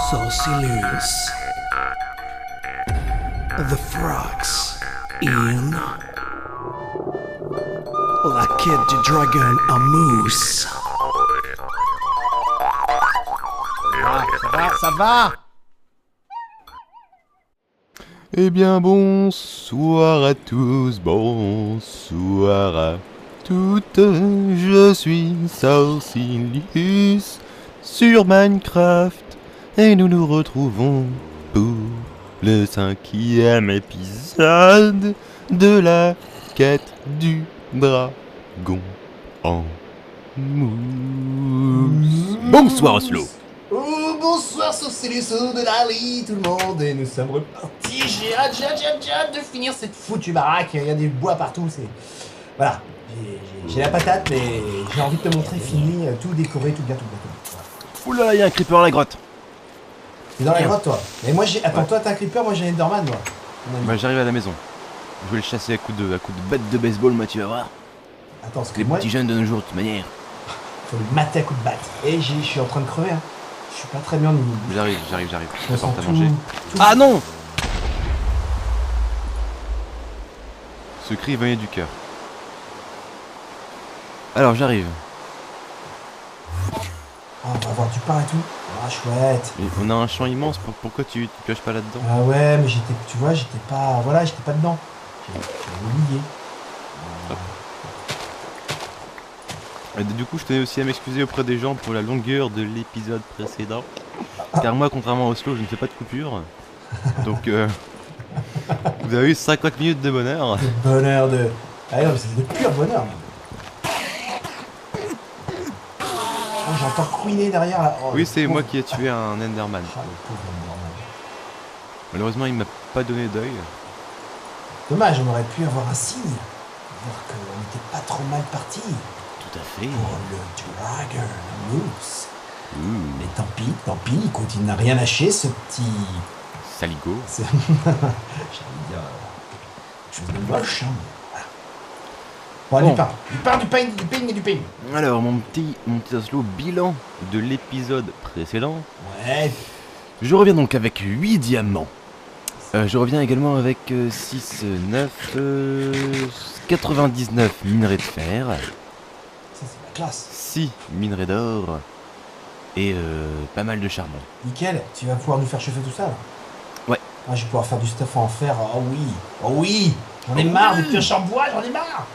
Saucilus. The frogs in La quête du dragon à mousse. Ça va. Eh bien bonsoir à tous, bonsoir à toutes, je suis Saucilus sur Minecraft et nous nous retrouvons pour le 5e épisode de la quête du dragon en mousse. Bonsoir Oslo. Oh, bonsoir Saucilus de Lali, tout le monde, et nous sommes repartis. J'ai hâte de finir cette foutue baraque. Il y a des bois partout, c'est... Voilà, j'ai la patate, mais j'ai envie de te montrer fini, tout décoré, tout bien. Voilà. Oula, il y a un creeper dans la grotte. T'es dans la grotte, toi. Mais moi, j'ai... Attends, toi, t'as un creeper, moi, j'ai un Enderman, moi. Bah, j'arrive à la maison. Je vais le chasser à coups de batte de baseball, moi, tu vas voir. Attends, parce que Les moi, petits jeunes de nos jours, de toute manière. faut le mater à coups de batte. Et je suis en train de crever, hein. Je suis pas très bien au niveau. J'arrive. Je Je sens à tout- manger. tout- Ah non! Ce cri venait du cœur. Alors j'arrive. Ah, on va voir du pain et tout. Ah, chouette. Mais on a un champ immense, pourquoi tu pioches pas là-dedans? Ah ouais, mais j'étais, tu vois, j'étais pas dedans. J'avais oublié. Et du coup je tenais aussi à m'excuser auprès des gens pour la longueur de l'épisode précédent. Car moi, contrairement à Oslo, je ne fais pas de coupure. Donc vous avez eu 50 minutes de bonheur. Le bonheur de... Ah non, mais c'est de pur bonheur. Oh, j'entends couiner derrière là. Oh, Oui, le c'est pauvre- moi qui ai tué un Enderman. Ah, le pauvre Enderman. Malheureusement, il m'a pas donné d'œil. Dommage, on aurait pu avoir un signe. Dire qu'on n'était pas trop mal parti Tout à fait. pour le Dragon Moose. Mais tant pis, écoute, il n'a rien lâché, ce petit... Saligo. C'est... J'allais dire... chose de moche, hein. Voilà. Bon, du pain. Alors, mon petit Oslo, bilan de l'épisode précédent. Ouais. Je reviens donc avec 8 diamants. Je reviens également avec 6, 9, 99 minerais de fer, Ça, c'est la classe. 6 minerais d'or et pas mal de charbon. Nickel, tu vas pouvoir nous faire chauffer tout ça là. Ouais. Ah, je vais pouvoir faire du stuff en fer. Oh oui. J'en ai marre des pioches en bois, j'en ai marre.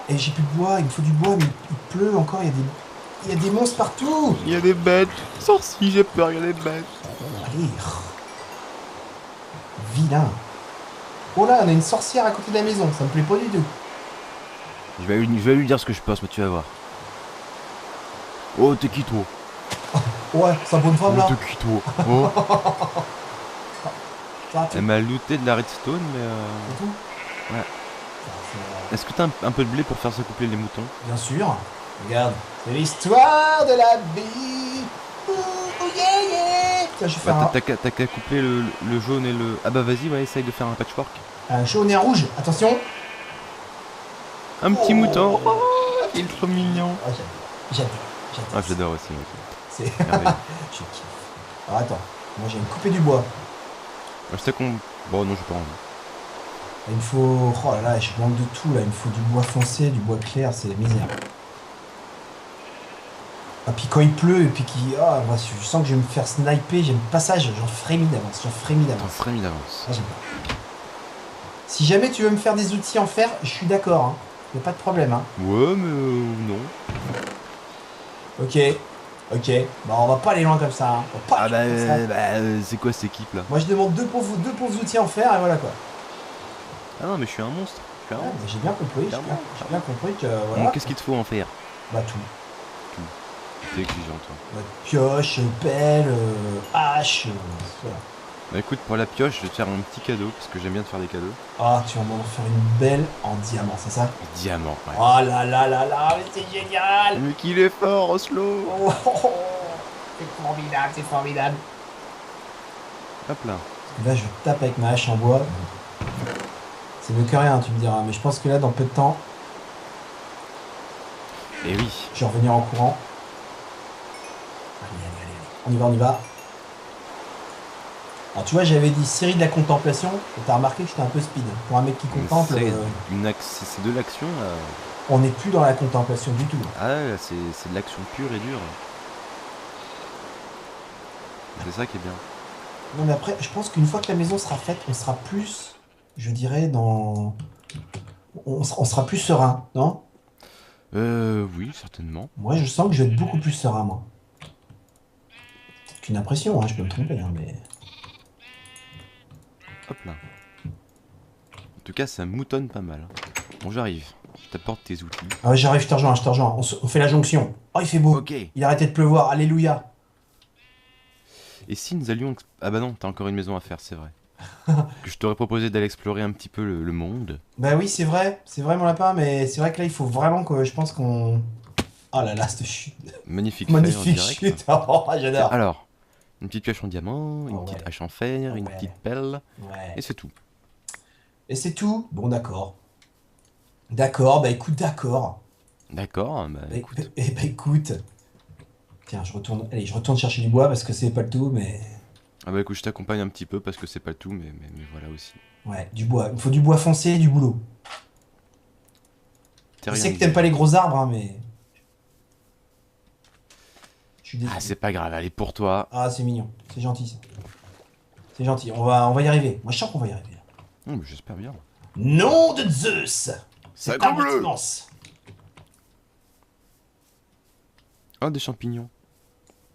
Et j'ai plus de bois, il me faut du bois, mais il pleut encore, il y a des monstres partout. Il y a des bêtes. Sorci, j'ai peur, il y a des bêtes. Allez. Vilain. Oh là, on a une sorcière à côté de la maison, ça me plaît pas du tout. Je vais lui dire ce que je pense, mais tu vas voir. Oh, t'es qui toi? Ouais, c'est une bonne femme là. Oh, t'es qui toi? Oh. Ça, tu... Elle m'a looté de la redstone, mais C'est tout. Ouais. Ça, Est-ce que t'as un peu de blé pour faire s'accoupler les moutons? bien sûr. Regarde, c'est l'histoire de la vie. Ouh, yeah. Tiens, je vais faire Bah, t'as qu'à coupler le jaune et le... Ah bah vas-y, ouais, essaye de faire un patchwork. un jaune et un rouge. Attention. Un petit Oh. mouton. Oh, il est trop mignon. Oh, j'adore. Ah, j'adore aussi, moi. C'est... Merveilleux. Je kiffe. Alors attends, moi j'ai coupé du bois. Je sais qu'on... Bon, non, j'ai pas envie. Il me faut... Oh là là, je manque de tout là. Il me faut du bois foncé, du bois clair, c'est la misère. Ah, puis quand il pleut et puis je sens que je vais me faire sniper, j'aime pas ça, j'en frémis d'avance, T'en ferais mis d'avance. Ah, j'aime pas. Si jamais tu veux me faire des outils en fer, je suis d'accord, hein. Y a pas de problème, hein. Ouais, mais non. Ok. Bon, on va pas aller loin comme ça, hein. On va pas Ah bah, aller loin comme ça. c'est quoi cette équipe là? Moi je demande deux pauvres outils en fer et voilà quoi. Ah non, mais je suis un monstre. Ouais, mais j'ai bien compris, j'ai bien compris que voilà. Donc qu'est-ce qu'il te faut en faire? Bah tout. T'es exigeant, toi. Bah, pioche, pelle, hache, voilà. Bah écoute, pour la pioche, je vais te faire un petit cadeau, parce que j'aime bien te faire des cadeaux. Ah, tu vas m'en faire une belle en diamant, c'est ça? Diamant, ouais. Oh là là là là, mais c'est génial! Mais qu'il est fort, Oslo! Oh, oh, oh. C'est formidable. Hop là. Parce que là, je tape avec ma hache en bois. C'est mieux que rien, tu me diras, mais je pense que là, dans peu de temps, Et oui. je vais revenir en courant. Allez. On y va, on y va. Alors tu vois, j'avais dit série de la contemplation, et t'as remarqué que j'étais un peu speed. Pour un mec qui contemple, C'est de l'action là. on n'est plus dans la contemplation du tout. Ah ouais, là, c'est de l'action pure et dure. C'est ça qui est bien. Non mais après, je pense qu'une fois que la maison sera faite, on sera plus, je dirais, dans... On sera plus serein, non? Oui, certainement. Moi, je sens que je vais être beaucoup plus serein, moi. C'est qu'une impression, hein, je peux me tromper, hein, mais... Hop là. En tout cas, ça moutonne pas mal. Bon, j'arrive. Je t'apporte tes outils. Ah ouais, j'arrive, je te rejoins, je te rejoins. On fait la jonction. Oh, il fait beau. Ok. Il a arrêté de pleuvoir, alléluia. Et si nous allions... Ah bah non, t'as encore une maison à faire, c'est vrai. Que je t'aurais proposé d'aller explorer un petit peu le monde. Bah oui, c'est vrai mon lapin, mais c'est vrai que là, il faut vraiment que je pense qu'on... Oh là là, cette chute. Magnifique feuille en Magnifique direct. chute. Oh, j'adore. Alors, une petite pioche en diamant, une Oh petite ouais. hache en fer, Oh une ouais. petite pelle, Ouais. et c'est tout. Et c'est tout? Bon, d'accord. D'accord, bah écoute, d'accord. D'accord, bah Bah, écoute. bah écoute. Tiens, je retourne... Allez, je retourne chercher du bois parce que c'est pas le tout, mais... Ah bah écoute, je t'accompagne un petit peu parce que c'est pas le tout, mais voilà aussi. Ouais, du bois. Il me faut du bois foncé et du boulot. T'es Je rien sais que dit. t'aimes pas les gros arbres, hein, mais... Je suis désolé. Ah, c'est pas grave, allez, pour toi. Ah, c'est mignon. C'est gentil, ça. C'est gentil. On va y arriver. Moi, je sens qu'on va y arriver. Oh, mais j'espère bien. Nom de Zeus! C'est Sacre bleu! immense. Oh, des champignons.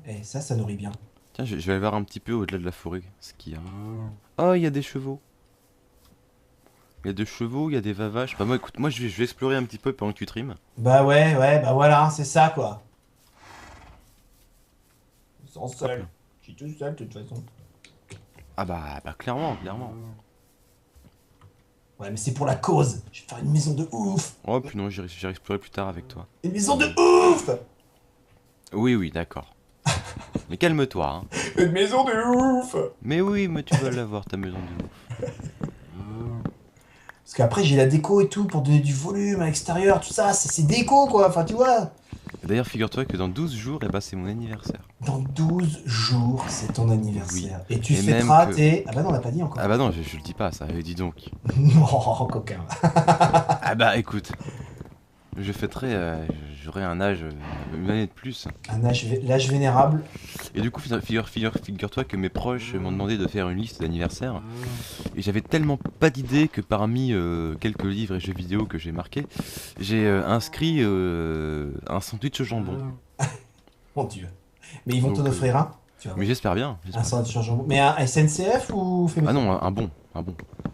Eh, ça nourrit bien. Tiens, je vais aller voir un petit peu au-delà de la forêt ce qu'il y a. Oh, il y a des chevaux. Il y a des chevaux, il y a des vavaches. Bah moi, écoute, moi je vais explorer un petit peu pendant que tu trimes. Bah ouais, bah voilà, c'est ça, quoi. Sans seul. Je suis tout seul, de toute façon. Ah bah clairement, clairement. Ouais, mais c'est pour la cause. Je vais faire une maison de ouf. Oh, puis non, j'irai explorer plus tard avec toi. Une maison de ouf. Oui, d'accord. Mais calme-toi, hein. Une maison de ouf. Mais oui, mais tu vas l'avoir, ta maison de ouf. Parce qu'après, j'ai la déco et tout pour donner du volume à l'extérieur, tout ça. C'est déco, quoi. Enfin, tu vois. D'ailleurs, figure-toi que dans 12 jours, eh bah, c'est mon anniversaire. Dans 12 jours, c'est ton anniversaire. Et tu Et même fêteras que- tes... Ah bah non, on l'a pas dit encore. Ah bah non, je le dis pas, ça, dis donc. Oh, coquin. Ah bah écoute, je fêterai, j'aurai un âge, une année de plus. L'âge vénérable. Et du coup, figure-toi que mes proches m'ont demandé de faire une liste d'anniversaire. Et j'avais tellement pas d'idées que parmi quelques livres et jeux vidéo que j'ai marqués, j'ai inscrit un sandwich au jambon. Mon Dieu. Mais ils vont t'en Donc, offrir un. Tu vois. Mais j'espère bien. Un sandwich au jambon. Mais un SNCF ou fait Ah maison? non, un bon.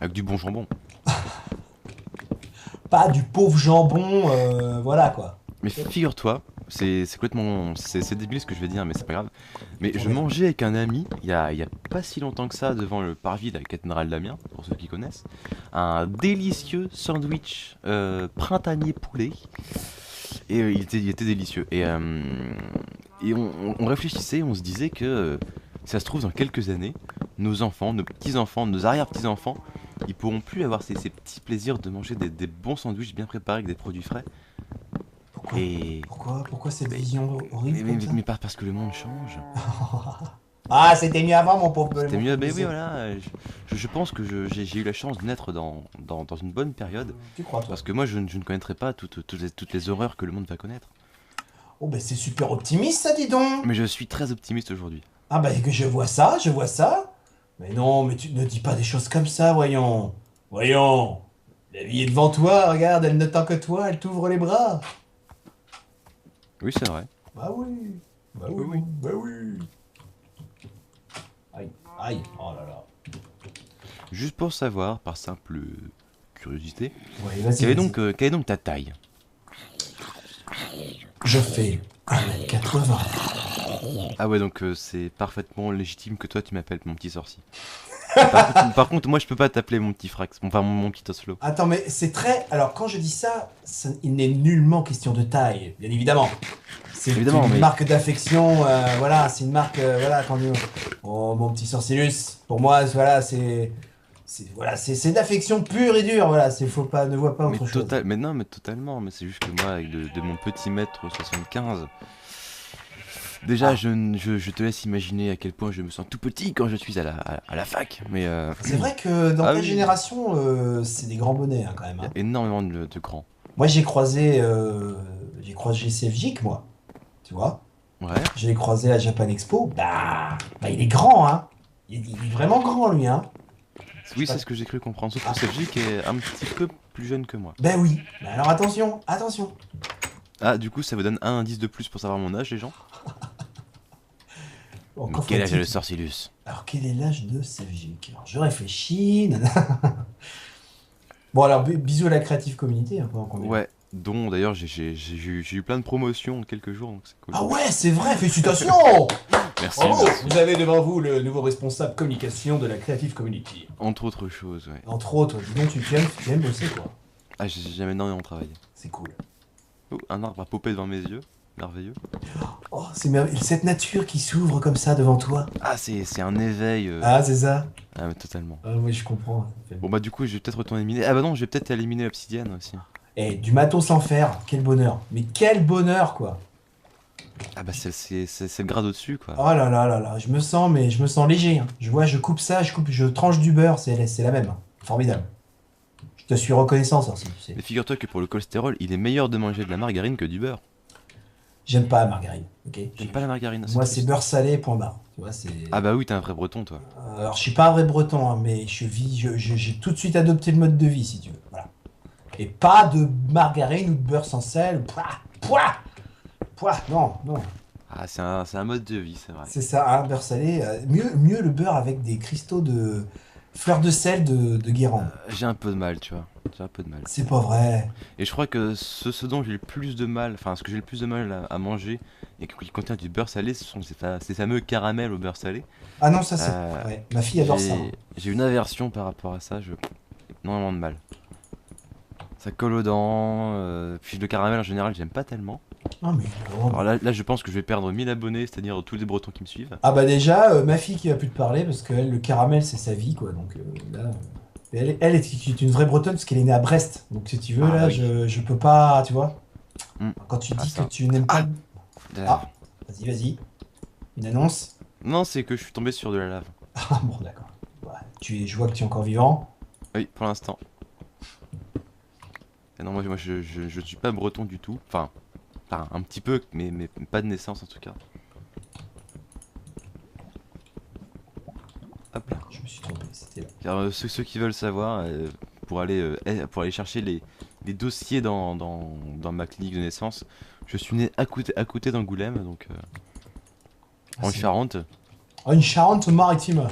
Avec du bon jambon. Pas du pauvre jambon, voilà quoi. Mais figure-toi, c'est complètement... C'est débile ce que je vais dire, mais c'est pas grave. Mais je mangeais avec un ami, il y a pas si longtemps que ça, devant le parvis de la cathédrale d'Amiens, pour ceux qui connaissent, un délicieux sandwich printanier poulet. Et il était délicieux. Et on réfléchissait, on se disait que ça se trouve dans quelques années, nos enfants, nos petits-enfants, nos arrière-petits-enfants, ils pourront plus avoir ces petits plaisirs de manger des bons sandwichs bien préparés avec des produits frais. Pourquoi Et... Pourquoi cette vision horrible comme ça mais parce que le monde change. Ah, c'était mieux avant, mon pauvre. C'était mieux, mais oui, monsieur. voilà. Je pense que j'ai eu la chance de naître dans une bonne période. Tu crois, toi? Parce que moi, je ne connaîtrais pas toutes les horreurs que le monde va connaître. Oh, bah c'est super optimiste, ça, dis donc. Mais je suis très optimiste aujourd'hui. Ah, bah que je vois ça. Mais non, mais tu ne dis pas des choses comme ça, voyons. Voyons. La vie est devant toi, regarde, elle n'attend que toi, elle t'ouvre les bras. Oui, c'est vrai. Bah oui. Bah oui, Oui. bah oui. Aïe, aïe, oh là là. Juste pour savoir, par simple curiosité, Ouais, vas-y, quelle est vas-y. donc, quelle est donc ta taille? Je fais 1m80. Ah ouais, donc c'est parfaitement légitime que toi tu m'appelles mon petit sorcier. Par contre, moi je peux pas t'appeler mon petit Frax, enfin mon petit Oslo. Attends, mais c'est très... Alors, quand je dis ça, il n'est nullement question de taille, bien évidemment. C'est Évidemment, une mais- marque d'affection, voilà, c'est une marque, voilà, quand on dit, oh, mon petit Sorcellus, pour moi, voilà, c'est de l'affection pure et dure, voilà, ne vois pas Mais, autre chose. mais non, mais totalement, mais c'est juste que moi, avec de mon petit mètre 75, Déjà, je te laisse imaginer à quel point je me sens tout petit quand je suis à la fac, mais C'est vrai que dans Ah ta oui. génération, c'est des grands bonnets hein, quand même. il y Hein. a énormément de grands. Moi, j'ai croisé CFJIC, moi. Tu vois? Ouais. Je l'ai croisé à Japan Expo. Bah, il est grand, hein. Il est vraiment grand, lui, hein. Oui, c'est ce que j'ai cru comprendre. Sauf que Cedric est un petit peu plus jeune que moi. Ben oui. Mais alors attention, attention. Ah, du coup, ça vous donne un indice de plus pour savoir mon âge, les gens. Bon, Mais qu'en quel âge a faut-il le Sorcilus? Alors, quel est l'âge de CFJIC? Alors, je réfléchis. Bon, alors, bisous à la Creative Community, hein, pendant qu'on est là. Ouais, dont d'ailleurs j'ai eu plein de promotions en quelques jours, donc c'est cool. Ah ouais, c'est vrai, félicitations. Merci, Bravo. merci. Vous avez devant vous le nouveau responsable communication de la Creative Community. Entre autres choses, ouais. Entre autres, dis donc, tu aimes bosser, quoi. Ah, j'ai jamais énormément travaillé. C'est cool. Oh, un arbre a popé devant mes yeux. Merveilleux. Oh, c'est merveilleux. Cette nature qui s'ouvre comme ça devant toi. Ah, c'est un éveil. Ah, c'est ça. Ah, mais totalement. Ah, oui, je comprends. Bon, bah, du coup, je vais peut-être retourner miner. Ah, bah non, je vais peut-être éliminer l'obsidienne aussi. Eh, du matos sans fer, quel bonheur. Mais quel bonheur, quoi. Ah, bah, c'est le grade au-dessus, quoi. Oh là là là là, je me sens léger. Hein. Je coupe ça, je tranche du beurre, c'est la même. Hein. Formidable. Je te suis reconnaissant, ça aussi, tu sais. Mais figure-toi que pour le cholestérol, il est meilleur de manger de la margarine que du beurre. J'aime pas la margarine, ok. J'aime pas la margarine. Moi, triste. c'est beurre salé, point barre. Tu vois, c'est. Ah, bah oui, t'es un vrai breton, toi. Alors, je suis pas un vrai breton, hein, mais j'ai tout de suite adopté le mode de vie, si tu veux. Voilà. Et pas de margarine ou de beurre sans sel. Pouah, non, non. Ah, c'est un mode de vie, c'est vrai. C'est ça, un beurre salé. Mieux le beurre avec des cristaux de fleurs de sel de Guérande. J'ai un peu de mal, tu vois. J'ai un peu de mal. C'est pas vrai. Et je crois que ce dont j'ai le plus de mal, enfin, ce que j'ai le plus de mal à manger et qui contient du beurre salé, ce sont ces fameux caramels au beurre salé. Ah non, ça c'est. Euh, Ouais. Ma fille adore ça. Hein. J'ai une aversion par rapport à ça, énormément de mal. Ça colle aux dents, puis le caramel en général, j'aime pas tellement. Ah, mais non. Alors là, je pense que je vais perdre 1000 abonnés, c'est-à-dire tous les Bretons qui me suivent. Ah bah déjà, ma fille qui va plus te parler parce que elle, le caramel c'est sa vie quoi. Donc là, elle est une vraie Bretonne parce qu'elle est née à Brest. Donc si tu veux Ah là, oui. je peux pas, tu vois. Hmm. Quand tu Ah, dis ça. que tu n'aimes pas. Ah. Ah, vas-y. Une annonce. Non, c'est que je suis tombé sur de la lave. Ah bon d'accord. Ouais, je vois que tu es encore vivant. Oui, pour l'instant. Et non, moi je suis pas breton du tout. Enfin, un petit peu, mais pas de naissance en tout cas. Hop là. Je me suis trompé, c'était là. Car ceux qui veulent savoir, pour aller chercher les dossiers dans ma clinique de naissance, je suis né à côté d'Angoulême, donc en c'est- Charente. Ah, une Charente-Maritime.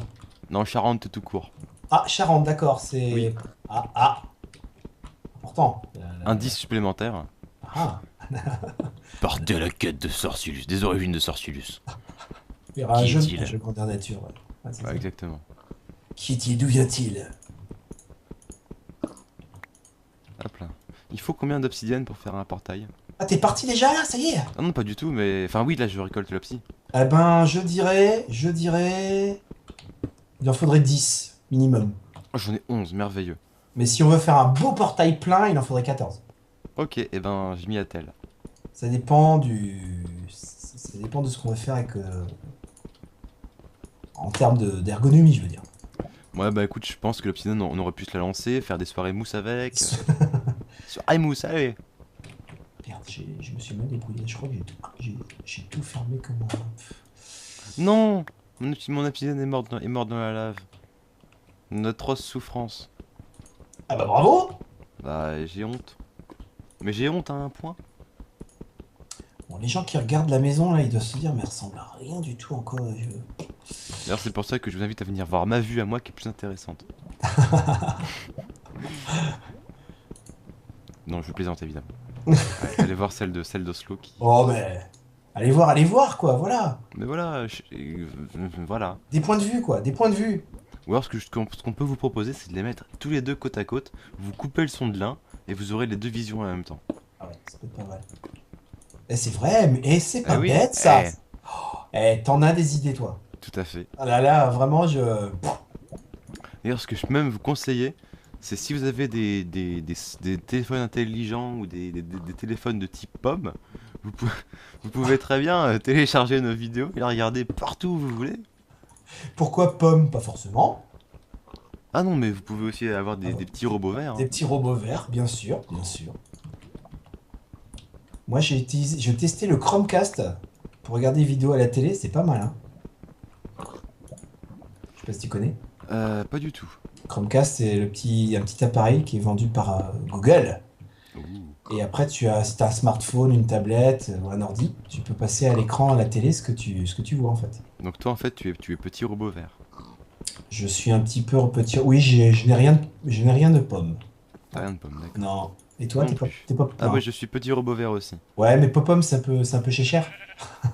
Non, Charente tout court. Ah, Charente, d'accord, c'est. Oui. Ah. Important. Indice supplémentaire. Ah. Partez à la quête de Sorcilus, des origines de Sorcilus. Il y aura un Qui jeu est-il de grandeur nature. Ouais. Ouais, c'est Ouais, ça. exactement. Qui est-il? D'où vient-il? Hop là. Il faut combien d'obsidienne pour faire un portail? Ah, t'es parti déjà là, ça y est? Ah non, pas du tout, mais... Enfin oui, là je récolte l'obsi. Eh ben, je dirais. Il en faudrait 10 minimum. Oh, j'en ai 11, merveilleux. Mais si on veut faire un beau portail plein, il en faudrait 14. Ok, et ben j'ai mis à tel. Ça dépend Ça dépend de ce qu'on va faire avec. En termes d'ergonomie, je veux dire. Ouais, bah écoute, je pense que l'obsidienne, on aurait pu se la lancer, faire des soirées mousse avec. Soirée mousse, allez. Merde, je me suis mal débrouillé. Je crois que j'ai tout fermé comme un. Non, mon obsidienne est morte dans la lave. Une atroce souffrance. Ah bah bravo! Bah j'ai honte. Mais j'ai honte à un point. Bon, les gens qui regardent la maison là, ils doivent se dire, mais elle ressemble à rien du tout encore. D'ailleurs c'est pour ça que je vous invite à venir voir ma vue à moi qui est plus intéressante. Non, je plaisante évidemment. Ouais, allez voir celle d'Oslo qui... Oh mais. Allez voir quoi, voilà. Mais voilà, voilà. Des points de vue quoi, des points de vue. Ou alors ce qu'on peut vous proposer, c'est de les mettre tous les deux côte à côte, vous coupez le son de l'un, et vous aurez les deux visions en même temps. Ah ouais, ça peut être pas mal. Eh, c'est vrai, mais c'est pas oui, bête ça. eh. T'en as des idées toi. Tout à fait. Ah là là, vraiment je. D'ailleurs, ce que je peux même vous conseiller, c'est si vous avez des téléphones intelligents ou des téléphones de type pomme, vous vous pouvez très bien télécharger nos vidéos et la regarder partout où vous voulez. Pourquoi pomme? Pas forcément. Ah non, mais vous pouvez aussi avoir Ah, des petits robots verts. Des Hein. petits robots verts, bien sûr, bien sûr. Moi, j'ai testé le Chromecast pour regarder des vidéos à la télé, c'est pas mal, hein. Je sais pas si tu connais. Pas du tout. Chromecast, c'est un petit appareil qui est vendu par Google. Ouh. Et après, si t'as un smartphone, une tablette ou un ordi, tu peux passer à l'écran, à la télé, ce que tu vois en fait. Donc toi en fait tu es petit robot vert. Je suis un petit peu petit. Oui, je n'ai rien de pomme. T'as rien de pomme, d'accord. Non. Et toi, Non t'es pas, plus. t'es pas. Ah Non. ouais, je suis petit robot vert aussi. Ouais, mais pomme, c'est un peu cher.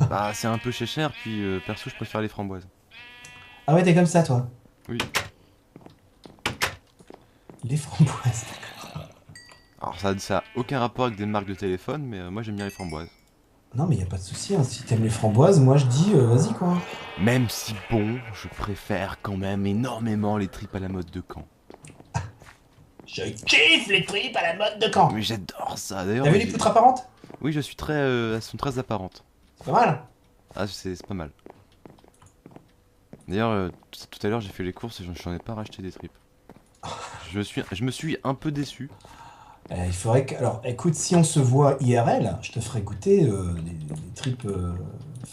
Bah c'est un peu cher, puis perso je préfère les framboises. Ah ouais, t'es comme ça, toi. Oui. Les framboises. Alors ça a aucun rapport avec des marques de téléphone, mais moi j'aime bien les framboises. Non, mais y a pas de souci. Hein. Si t'aimes les framboises, moi je dis, vas-y quoi. Même si bon, je préfère quand même énormément les tripes à la mode de Caen. Je kiffe les tripes à la mode de Caen. Mais j'adore ça d'ailleurs. T'as vu les poutres apparentes? Oui, je suis très. Elles sont très apparentes. C'est pas mal. Ah, c'est pas mal. D'ailleurs, tout à l'heure j'ai fait les courses et j'en ai pas racheté des tripes. Je me suis un peu déçu. Il faudrait que. Alors, écoute, si on se voit IRL, je te ferai goûter des tripes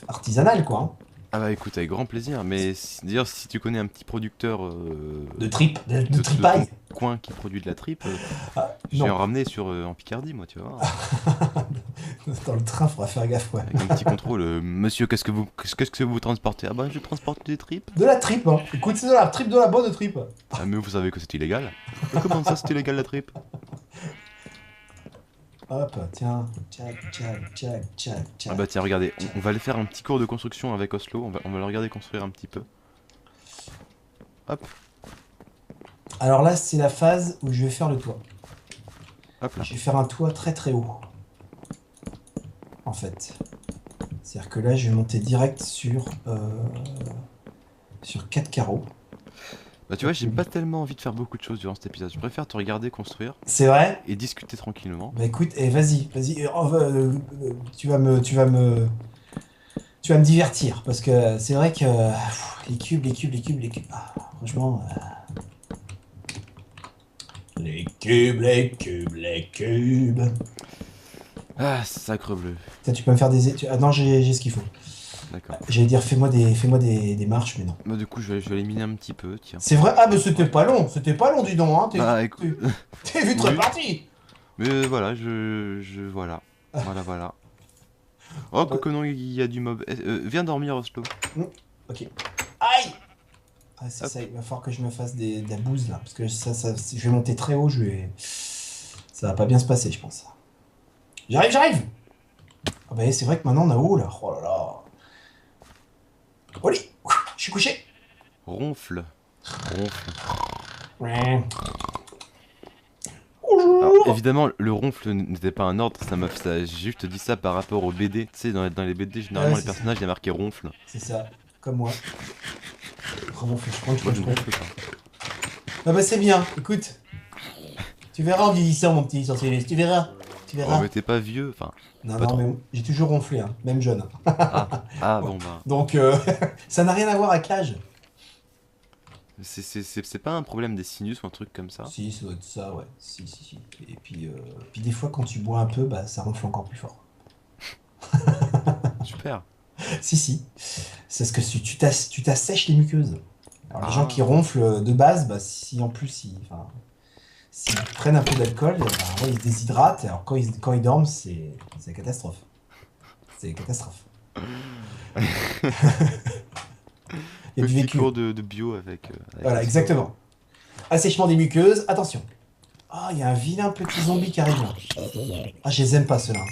artisanales, quoi. Hein. Ah bah écoute, avec grand plaisir. Mais d'ailleurs, si tu connais un petit producteur De tripes, de de tripailles. ton coin qui produit de la tripe, Ah, je vais non, en ramener en Picardie, moi, tu vois. dans le train, faudra faire gaffe, ouais. Avec un petit contrôle. Monsieur, qu'est-ce que vous transportez? Ah bah je transporte des tripes. De la tripe, hein. Écoute, c'est de la tripe, de la bonne tripe. Ah mais vous savez que c'est illégal. Mais comment ça c'est illégal la tripe? Hop, tiens, tchac, tchac, tchac, tchac, tchac. Ah bah tiens, regardez, on va aller faire un petit cours de construction avec Oslo. On va le regarder construire un petit peu. Hop, Alors là, c'est la phase où je vais faire le toit. hop là. Je vais faire un toit très très haut. En fait. C'est-à-dire que là, je vais monter direct sur 4 carreaux. Bah tu vois, j'ai pas tellement envie de faire beaucoup de choses durant cet épisode. Je préfère te regarder construire C'est vrai? et discuter tranquillement. Bah écoute, vas-y, tu vas me divertir parce que c'est vrai que les cubes. Ah, franchement, les cubes. Ah, sacre bleu. Tiens, tu peux me faire Ah non, j'ai ce qu'il faut. D'accord. J'allais dire fais-moi des marches, mais non. Bah du coup, je vais les miner un petit peu, tiens. C'est vrai? Ah mais c'était pas long, dis donc, hein. Bah écoute. T'es vite Oui. reparti. Mais voilà, voilà. Voilà. Oh, que non, il y a du mob. Viens dormir, Oslo. Ok. Aïe! Ah, c'est Hop. ça, il va falloir que je me fasse de la bouse là, parce que si je vais monter très haut, ça va pas bien se passer, je pense. J'arrive! Ah bah c'est vrai que maintenant on a haut là, oh là là. Oli! Je suis couché! Ronfle. Ouais. Alors, Bonjour! évidemment, le ronfle n'était pas un ordre, j'ai juste dit ça par rapport au BD. Tu sais, dans les BD, généralement, Ouais, les c'est personnages, il y a marqué ronfle. C'est ça, comme moi. Ronfle, Moi, je ne ronfle pas. Ah bah c'est bien, écoute. Tu verras en vieillissant mon petit sorcier, tu verras. Oh, mais t'es pas vieux, enfin. Non, pas trop. mais j'ai toujours ronflé, hein, même jeune. Ah, bon, bah. Donc ça n'a rien à voir avec l'âge. C'est pas un problème des sinus ou un truc comme ça? Si, ça doit être ça, ouais. Si. Et puis des fois, quand tu bois un peu, bah, ça ronfle encore plus fort. Super. Si. C'est ce que tu t'assèches les muqueuses. Alors, les Ah. gens qui ronflent de base, bah, si en plus, s'ils prennent un peu d'alcool, bah, ouais, ils se déshydratent. Alors, quand ils dorment, c'est la catastrophe. C'est la catastrophe. Il y a du Petit vécu. cours de bio avec Voilà, Oslo. exactement. Assèchement des muqueuses, attention. Ah, il y a un vilain petit zombie qui arrive là. Ah, je les aime pas ceux-là.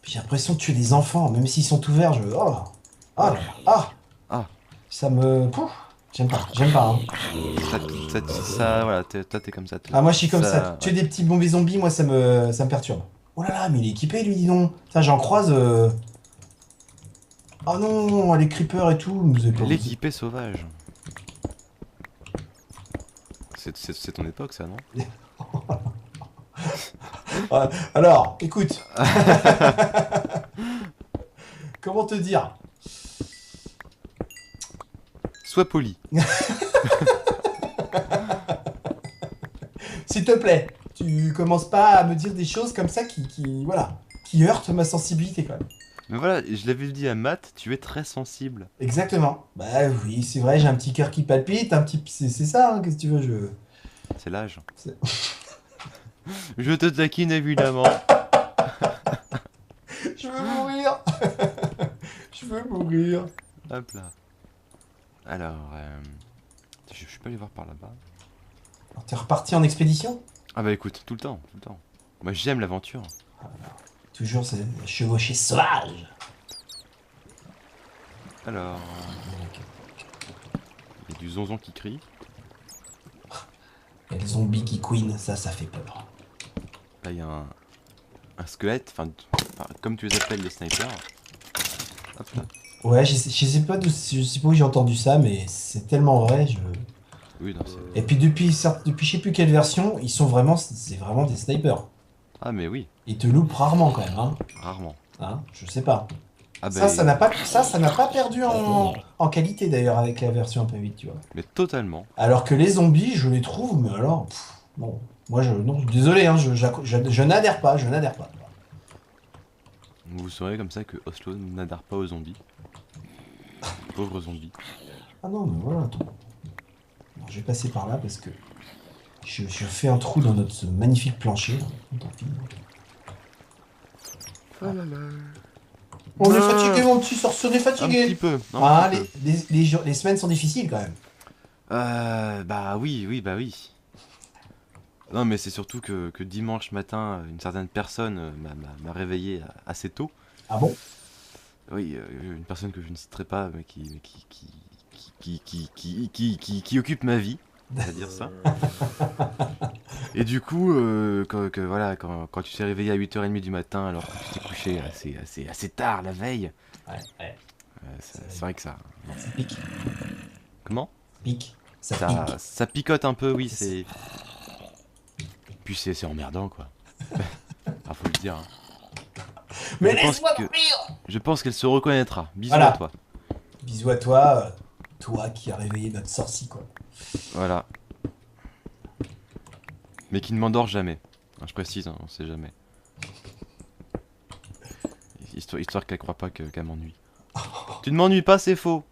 Puis j'ai l'impression de tuer des enfants, même s'ils sont ouverts, Oh là là. Ah. Ça me... Pouf. J'aime pas, hein. Voilà, toi t'es comme ça. Ah, moi je suis comme ça. Tuer des petits bombés zombies, moi ça me perturbe. Oh là là, mais il est équipé lui, dis donc. Ça, j'en croise... Ah non, les creepers et tout. Vous avez pas... L'équipé sauvage. C'est ton époque, ça, non? Alors, écoute. Comment te dire? Sois poli. S'il te plaît, tu commences pas à me dire des choses comme ça voilà, qui heurtent ma sensibilité quand même. Mais voilà, je l'avais dit à Matt, tu es très sensible. Exactement. Bah oui, c'est vrai, j'ai un petit cœur qui palpite, c'est ça, hein, qu'est-ce que tu veux, C'est l'âge. C'est- Je te taquine évidemment. Je veux mourir. Je veux mourir. Hop là. Alors, je suis pas allé voir par là-bas. Alors, t'es reparti en expédition? Ah bah écoute, tout le temps, tout le temps. Moi j'aime l'aventure. Toujours ce chevauché sauvage. Alors, il y a du zonzon qui crie. Et le zombie qui queen, ça fait peur. Là il y a un squelette, enfin comme tu les appelles les snipers. Hop là. Ouais, je sais pas où j'ai entendu ça, mais c'est tellement vrai. Oui, non, c'est... Et puis depuis je sais plus quelle version, c'est vraiment des snipers. Ah mais oui, Ils te loupent rarement quand même, hein. rarement. Hein, je sais pas. Ah bah, Ça n'a pas perdu en qualité d'ailleurs avec la version un peu vite, tu vois. mais totalement. Alors que les zombies, je les trouve, mais alors, bon, moi non, désolé, hein, je n'adhère pas, je n'adhère pas. Vous saurez comme ça que Oslo n'adhère pas aux zombies. Pauvres zombies. Ah non, mais voilà, attends. Alors, je vais passer par là parce que je fais un trou dans notre magnifique plancher. Tant pis. Oh là là. On est fatigué, mon petit sorcier, on est Un petit fatigué. peu. Ah, Un petit peu. les semaines sont difficiles quand même. Bah oui, bah oui. Non mais c'est surtout que dimanche matin, une certaine personne m'a réveillé assez tôt. Ah bon? Oui, une personne que je ne citerai pas, mais qui occupe ma vie, on va dire ça. Et du coup, voilà, quand tu t'es réveillé à 8h30 du matin, alors que tu t'es couché assez tard la veille, Ouais. c'est vrai que ça... Ça pique. Comment? Pique. Ça pique. Ça picote un peu, oui, c'est... Puis c'est emmerdant, quoi. Ah, faut le dire. Hein. Mais Je pense laisse-moi que- mourir. Je pense qu'elle se reconnaîtra. Bisous Voilà. à toi. Bisous à toi, toi qui as réveillé notre sorcie, quoi. Voilà. Mais qui ne m'endort jamais. Hein, je précise, hein, on sait jamais. Histoire qu'elle croit pas qu'elle m'ennuie. Tu ne m'ennuies pas, c'est faux.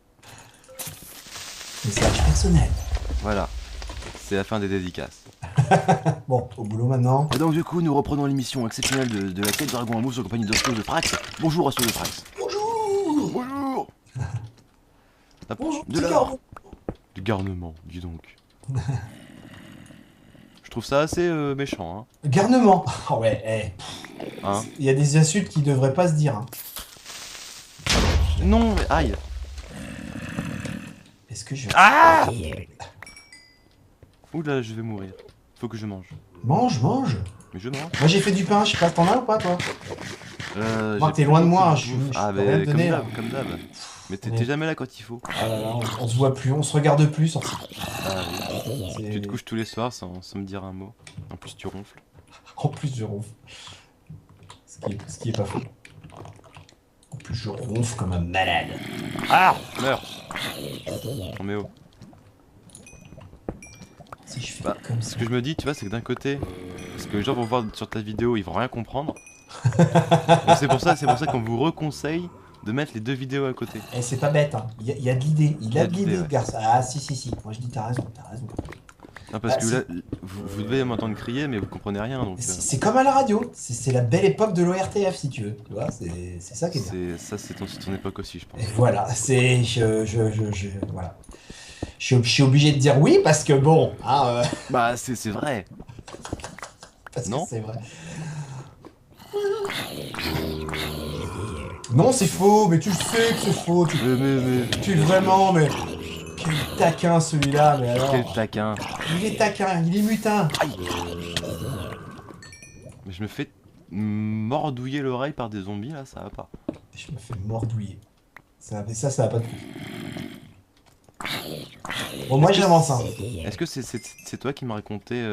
Message personnel. Voilà. C'est la fin des dédicaces. Bon, au boulot maintenant. Et donc du coup, nous reprenons l'émission exceptionnelle de la quête Dragon à Mousse en compagnie d'Oslo de Frax. Bonjour Oslo de Frax. Bonjour. Bonjour. Hop, Bonjour, de petit là. garçon. Du garnement, dis donc. Je trouve ça assez méchant, hein. Garnement. Ah ouais, Hein. il y a des insultes qui devraient pas se dire. Hein. Non, mais aïe. Est-ce que je... Ah. Oula, je vais mourir. Faut que je mange. Mange. Mais je mange. Moi j'ai fait du pain, je sais pas, t'en as ou pas toi? J'ai t'es loin de moi, beaucoup je bouffe. peux Ah, rien mais te donner, comme d'hab. Mais on est- t'es jamais là quand il faut. Ah là là, on se voit plus, on se regarde plus, sorti. Ah, oui. C'est- Tu te couches tous les soirs sans me dire un mot. En plus, tu ronfles. En plus je ronfle. Ce qui est pas faux. En plus je ronfle comme un malade. Ah, meurs. Roméo. Si je fais Bah, comme ce ça. que je me dis, tu vois, c'est que d'un côté, parce que les gens vont voir sur ta vidéo, ils vont rien comprendre. Donc c'est pour ça qu'on vous reconseille de mettre les deux vidéos à côté. Eh, c'est pas bête, hein. Il y a de l'idée. Il a de l'idée, ouais. le garçon. Ah, si. Moi, je dis, t'as raison. Non, parce Bah, que c'est- là, vous devez m'entendre crier, mais vous comprenez rien. Donc, C'est comme à la radio. C'est la belle époque de l'ORTF, si tu veux. Tu vois, c'est ça qui est bien. c'est ton époque aussi, je pense. Et voilà, c'est. Voilà. Je suis obligé de dire oui parce que bon. Hein, Bah, c'est vrai. parce Non. que c'est vrai. Non, c'est faux, mais tu le sais que c'est faux. Tu vraiment, mais. Quel taquin celui-là, mais alors. Quel taquin. Il est taquin, il est mutin. Mais je me fais mordouiller l'oreille par des zombies, là, ça va pas. Je me fais mordouiller. Ça va pas de Bon, moi j'avance. Hein. Est-ce que c'est toi qui m'as raconté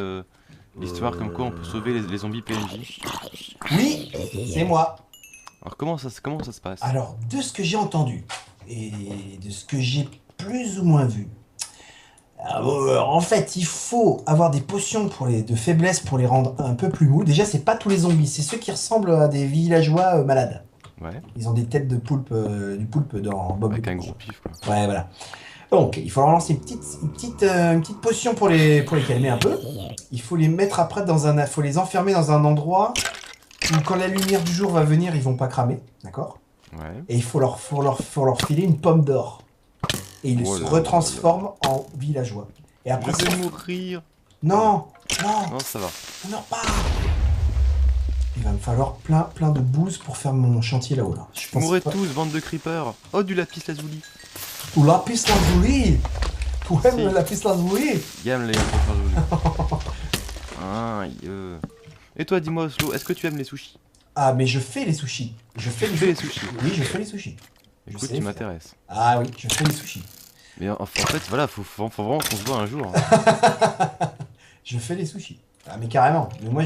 l'histoire comme quoi on peut sauver les zombies PNJ? Oui, c'est moi. Alors comment ça se passe? Alors, de ce que j'ai entendu et de ce que j'ai plus ou moins vu, en fait, il faut avoir des potions de faiblesse pour les rendre un peu plus mous. Déjà, c'est pas tous les zombies, c'est ceux qui ressemblent à des villageois malades. Ouais, Ils ont des têtes de poulpe, du poulpe dans Bob avec un l'éponge. gros pif quoi. Ouais, voilà. Donc, il faut leur lancer une petite potion pour les calmer un peu. Il faut les mettre après faut les enfermer dans un endroit où quand la lumière du jour va venir, ils vont pas cramer, d'accord? Ouais. Et il faut leur filer une pomme d'or. Et ils Oh se là retransforment en villageois. Et après, Je vais mourir. non, non, Non, ça va. ne meurs pas. Il va me falloir plein de booze pour faire mon chantier là-haut. Là. Je pense Mourrez pas... tous, bande de creepers. Oh, du lapis lazuli. Ou lapis lazuli. Tu aimes Si. le lapis lazuli? Gamme les lapis. Et toi, dis-moi, Oslo, est-ce que tu aimes les sushis? Ah, mais je fais les sushis. Je fais Tu fais les sushis. Oui, je fais les sushis. Je Écoute, sais tu faire. m'intéresses. Ah oui, je fais les sushis. Mais en fait, voilà, faut vraiment qu'on se voit un jour. Hein. Je fais les sushis. Ah, mais carrément. Mais moi,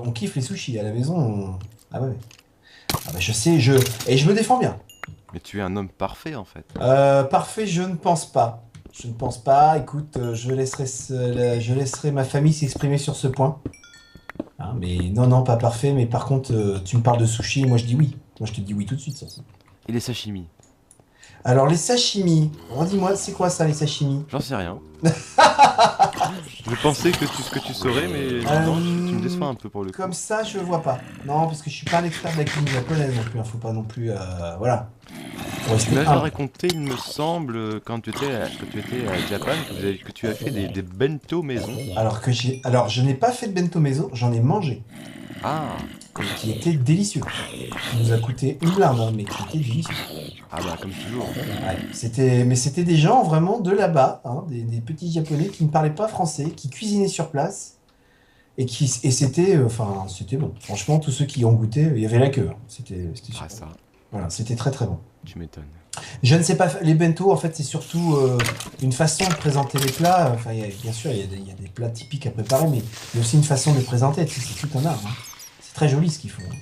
on kiffe les sushis. À la maison, ah ouais. Ah bah je sais, et je me défends bien. Mais tu es un homme parfait, en fait. Parfait, je ne pense pas. Je ne pense pas. Écoute, je laisserai ma famille s'exprimer sur ce point. Hein, mais non, pas parfait. Mais par contre, tu me parles de sushi, moi je dis oui. Moi je te dis oui tout de suite. Ça. Et les sashimi? Alors les sashimi. Dis-moi, c'est quoi ça les sashimi? J'en sais rien. Je pensais que tu saurais, mais non, tu me déçois un peu pour le coup. Comme ça, je vois pas. Non, parce que je suis pas un expert de la cuisine japonaise non plus. Hein. Faut pas non plus, voilà. Tu m'as déjà raconté, il me semble, quand tu étais à Japan, que tu as fait des bento maison. Alors je n'ai pas fait de bento maison, j'en ai mangé. Ah, Qui était délicieux. Qui nous a coûté une blinde, hein, mais qui était délicieux. ah bah comme toujours. Ouais, c'était des gens vraiment de là-bas, hein, des petits japonais qui ne parlaient pas français, qui cuisinaient sur place. Et c'était c'était bon. Franchement, tous ceux qui y ont goûté, il y avait la queue. Hein. C'était super. Ah ça, Voilà, c'était très très bon. tu m'étonnes. Je ne sais pas, les bento, en fait, c'est surtout une façon de présenter les plats. Enfin, bien sûr, il y a des plats typiques à préparer, mais il y a aussi une façon de les présenter. Tu sais, c'est tout un art. Hein. C'est très joli ce qu'ils font. Hein.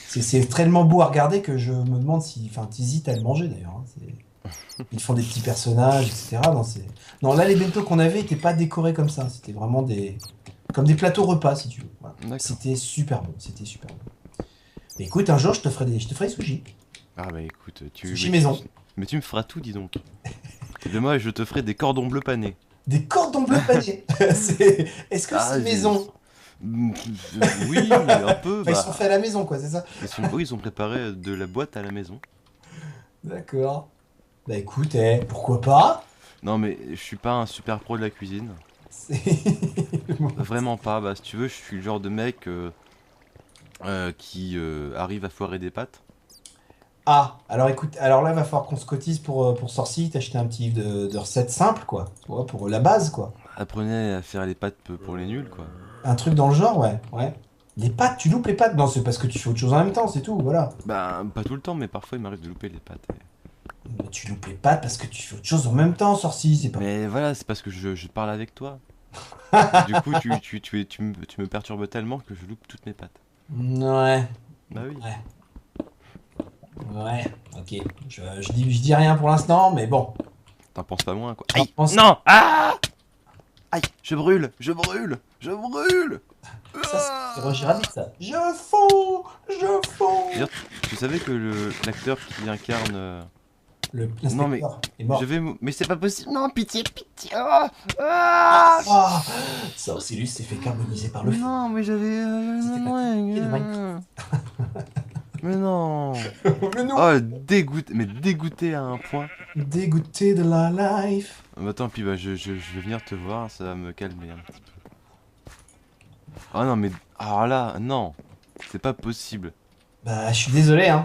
C'est tellement beau à regarder que je me demande si... Enfin, tu hésites à le manger, d'ailleurs. Hein. Ils font des petits personnages, etc. Non, là, les bento qu'on avait n'étaient pas décorés comme ça. C'était vraiment comme des plateaux repas, si tu veux. Voilà. C'était super bon. C'était super bon. Mais écoute, un jour, je te ferai des sushis. Ah bah écoute, Sushi maison. Mais tu me feras tout, dis donc. Et demain, je te ferai des cordons bleus panés. Des cordons bleus panés. Est-ce que c'est maison? Oui, mais un peu. Enfin, ils sont faits à la maison, quoi, c'est ça? Oui, ils sont préparés de la boîte à la maison. D'accord. Bah écoute, pourquoi pas? Non, mais je suis pas un super pro de la cuisine. C'est- Vraiment pas. Bah, si tu veux, je suis le genre de mec qui arrive à foirer des pâtes. Ah, alors écoute, alors là, il va falloir qu'on se cotise pour Sorcy, t'acheter un petit livre de recettes simples, quoi. Tu vois, pour la base, quoi. Apprenez à faire les pâtes pour les nuls, quoi. Un truc dans le genre, ouais. Les pâtes, tu loupes les pâtes? Non, c'est parce que tu fais autre chose en même temps, c'est tout, voilà. Bah, pas tout le temps, mais parfois il m'arrive de louper les pâtes. Mais tu loupes les pâtes parce que tu fais autre chose en même temps, Sorcy, c'est pas... Mais voilà, c'est parce que je parle avec toi. Du coup, tu me perturbes tellement que je loupe toutes mes pâtes. Ouais, Bah oui. ouais, ok. Je dis rien pour l'instant, mais bon. T'en penses pas moins, quoi. J'en Aïe, pense- non. Ah, aïe, je brûle, je brûle, je brûle. Ça, c'est Roger Rabbit, ça. Je fonds. D'ailleurs, tu savais que l'acteur qui incarne... L'inspecteur Non, mais est mort. Mais c'est pas possible. Non, pitié, pitié. Ah, ah. Ah, Sorcilus s'est fait carboniser par le feu. Non, mais j'avais... C'était pas compliqué, le Minecraft. Mais non. Mais non. Oh, dégoûté, mais dégoûté à un point. Dégoûté de la life. Bah, tant pis, bah, je vais venir te voir, ça va me calmer un petit peu. Ah non, mais... Alors là, non. C'est pas possible. Bah, je suis désolé, hein.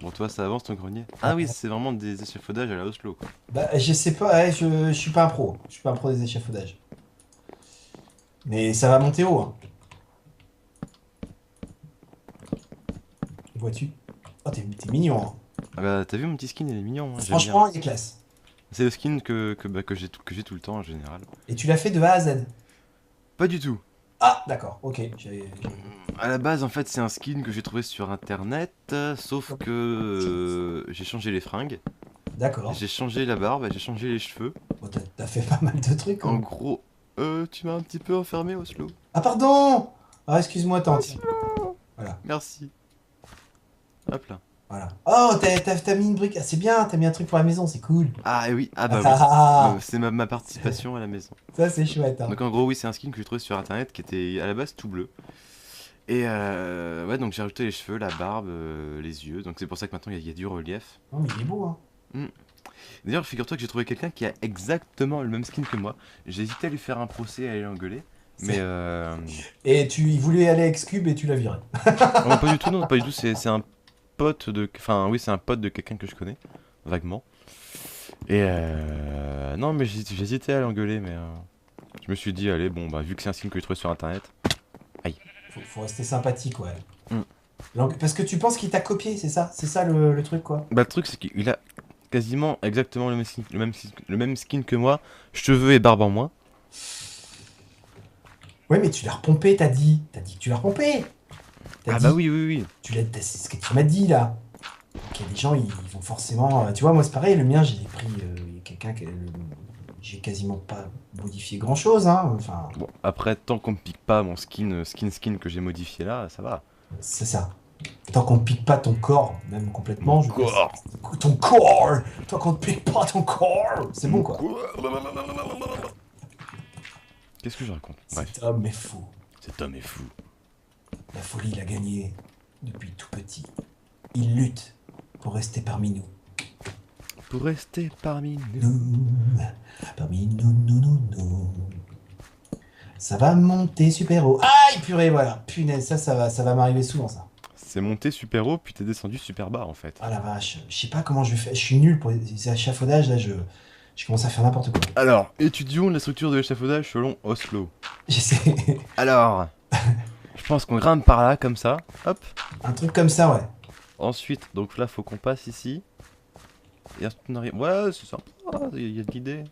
Bon, toi, ça avance ton grenier. Ah oui, c'est vraiment des échafaudages à la Oslo, quoi. Bah, je sais pas, ouais, je suis pas un pro. Je suis pas un pro des échafaudages. Mais ça va monter haut, hein. Vois-tu? Oh, t'es mignon, hein. Ah bah, t'as vu mon petit skin, il est mignon. Hein, j'aime Franchement, bien. il est classe. C'est le skin que j'ai tout le temps en général. Et tu l'as fait de A à Z? Pas du tout. Ah, d'accord, ok. À la base, en fait, c'est un skin que j'ai trouvé sur internet, sauf que j'ai changé les fringues, D'accord. j'ai changé la barbe, et j'ai changé les cheveux. Bon, t'as fait pas mal de trucs, En hein. gros, tu m'as un petit peu enfermé, Oslo. Ah, pardon! Ah, excuse-moi, tante. Voilà, Merci. Hop là. voilà. Oh, t'as mis une brique. Ah, c'est bien, t'as mis un truc pour la maison, c'est cool. Ah et oui, ah bah Ah, oui. C'est ma participation à la maison. ça, c'est chouette, hein. Donc en gros, oui, c'est un skin que j'ai trouvé sur internet qui était à la base tout bleu. Et ouais, donc j'ai rajouté les cheveux, la barbe, les yeux. Donc c'est pour ça que maintenant il y a du relief. Non, mais il est beau, hein. D'ailleurs, figure-toi que j'ai trouvé quelqu'un qui a exactement le même skin que moi. J'ai hésité à lui faire un procès, à aller l'engueuler. Mais Et il voulait aller à X-Cube et tu l'as viré. non, pas du tout, non, pas du tout. C'est un pote de. Enfin, oui, c'est un pote de quelqu'un que je connais, vaguement. Et non, mais j'hésitais à l'engueuler, mais je me suis dit, allez, bon, bah, vu que c'est un skin que j'ai trouvé sur internet. Faut rester sympathique, ouais. Mm. Parce que tu penses qu'il t'a copié, c'est ça? C'est ça le truc, quoi. Bah, le truc, c'est qu'il a quasiment exactement le même skin que moi, cheveux et barbe en moins. Ouais, mais tu l'as repompé, t'as dit. T'as dit que tu l'as repompé. T'as Ah dit. bah oui, oui, oui. C'est ce que tu m'as dit, là. Donc, il y a des gens, ils vont forcément. Tu vois, moi, c'est pareil, le mien, j'ai pris. Il y a quelqu'un qui. J'ai quasiment pas modifié grand chose, hein. Enfin, Bon, après, tant qu'on me pique pas mon skin que j'ai modifié là, ça va. c'est ça. Tant qu'on ne pique pas ton corps, même complètement, Mon je pense. corps. Ton corps! Tant qu'on ne pique pas ton corps! C'est bon, quoi. Qu'est-ce que je raconte? Bref, Cet homme est fou. cet homme est fou. La folie l'a gagné depuis tout petit. Il lutte pour rester parmi nous. Pour rester parmi nous. Parmi nous. Ça va monter super haut. Aïe, purée, voilà. Punaise, ça va m'arriver souvent, ça. C'est monté super haut, puis t'es descendu super bas en fait. Ah la vache, je sais pas comment je vais faire. Je suis nul pour les échafaudages, là, je commence à faire n'importe quoi. Alors, étudions la structure de l'échafaudage selon Oslo. J'essaie. Alors, je pense qu'on grimpe par là, comme ça. Hop. Un truc comme ça, ouais. Ensuite, donc là, faut qu'on passe ici. Et ensuite, on arrive. Ouais, c'est sympa, il y a de l'idée.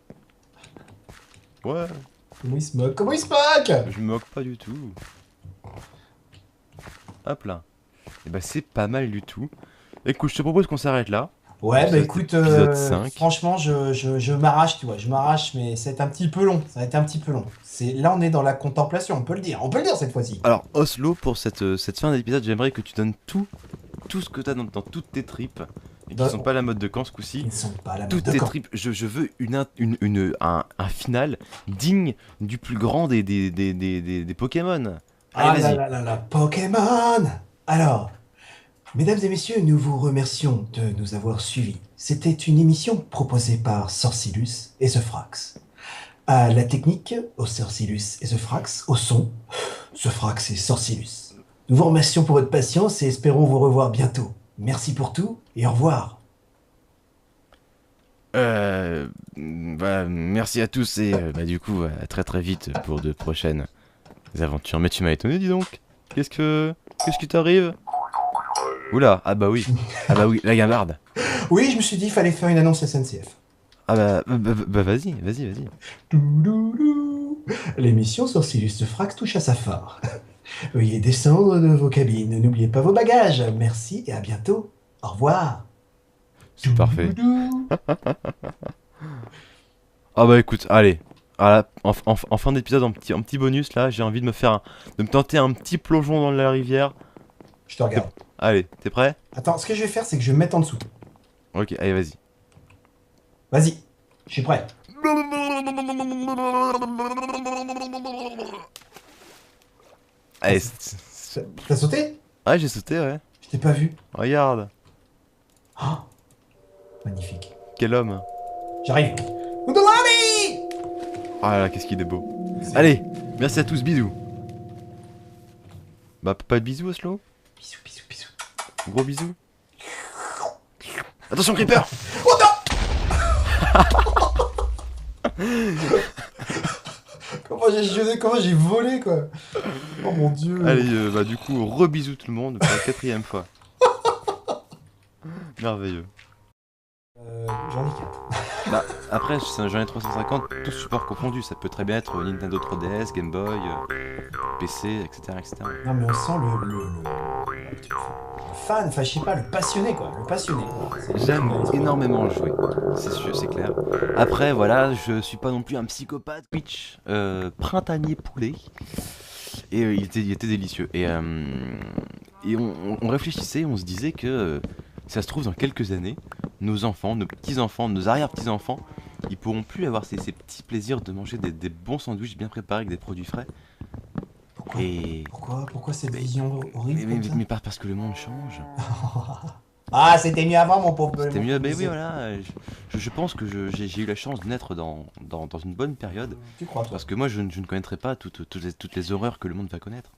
Ouais, Comment il se moque? Comment il se moque? je me moque pas du tout. Hop là. Et bah, c'est pas mal du tout. Écoute, je te propose qu'on s'arrête là. Ouais, bah Cet écoute, épisode 5. franchement, je m'arrache, tu vois, je m'arrache, mais ça va être un petit peu long. Ça va être un petit peu long. Là, on est dans la contemplation, on peut le dire. On peut le dire cette fois-ci. Alors, Oslo, pour cette fin d'épisode, j'aimerais que tu donnes tout ce que t'as dans toutes tes tripes. Et qui Bah, sont pas la mode de camp ce coup-ci. Ils ne sont pas à la mode Toutes de tes camp. tripes, je veux un final digne du plus grand des Pokémon. Ah Allez, là vas-y. là là là, Pokémon! Alors, mesdames et messieurs, nous vous remercions de nous avoir suivis. C'était une émission proposée par Sorcilus et The Frax. À la technique, au Sorcilus et The Frax. Au son, The Frax et Sorcilus. Nous vous remercions pour votre patience et espérons vous revoir bientôt. Merci pour tout et au revoir. Bah, merci à tous et bah, du coup, à très très vite pour de prochaines aventures. Mais tu m'as étonné, dis donc. Qu'est-ce qui t'arrive? Oula, ah bah oui, la gamarde. Oui, je me suis dit qu'il fallait faire une annonce SNCF. Ah bah vas-y. Doudoudou. L'émission Sorcilus de Frax touche à sa fin. Veuillez descendre de vos cabines. N'oubliez pas vos bagages. Merci et à bientôt. Au revoir. C'est parfait. Doudoudou. Ah bah écoute, allez. Ah, là, en fin d'épisode, en petit bonus, là, j'ai envie de me tenter un petit plongeon dans la rivière. Je te regarde. Allez, t'es prêt? Attends, ce que je vais faire, c'est que je vais me mettre en dessous. Ok, allez, vas-y. Vas-y, je suis prêt. Allez, T'as sauté? ouais, j'ai sauté, ouais. Je t'ai pas vu. Regarde, Ah, magnifique. quel homme. J'arrive. Oudolani! Ah là, qu'est-ce qu'il est beau. Allez, merci à tous, bisous. Bah, pas de bisous, Oslo? Bisous, bisous, bisous. Gros bisous. Attention, Creeper! Oh non! Comment j'ai volé, quoi. Oh mon dieu. Allez, bah du coup, re-bisous tout le monde pour la 4e fois. Merveilleux. J'en ai 4. Bah, après, j'en ai 350, tous supports confondus. Ça peut très bien être Nintendo 3DS, Game Boy, PC, etc., etc. Non, mais on sent le fan, enfin, je sais pas, le passionné, quoi. Le passionné. J'aime énormément jouer, c'est sûr, c'est clair. Après, voilà, je suis pas non plus un psychopathe. Twitch, printanier poulet. Et il était délicieux. Et on réfléchissait, on se disait que ça se trouve dans quelques années, nos enfants, nos petits-enfants, nos arrière-petits-enfants, ils pourront plus avoir ces petits plaisirs de manger des bons sandwichs bien préparés avec des produits frais. Pourquoi Et... Pourquoi cette vision horrible comme ça mais pas parce que le monde change. Ah, c'était mieux avant, mon pauvre. C'était mieux, mais oui, monsieur. voilà. Je pense que j'ai eu la chance de naître dans une bonne période. Tu crois, toi? Parce que moi, je ne connaîtrais pas toutes les horreurs que le monde va connaître.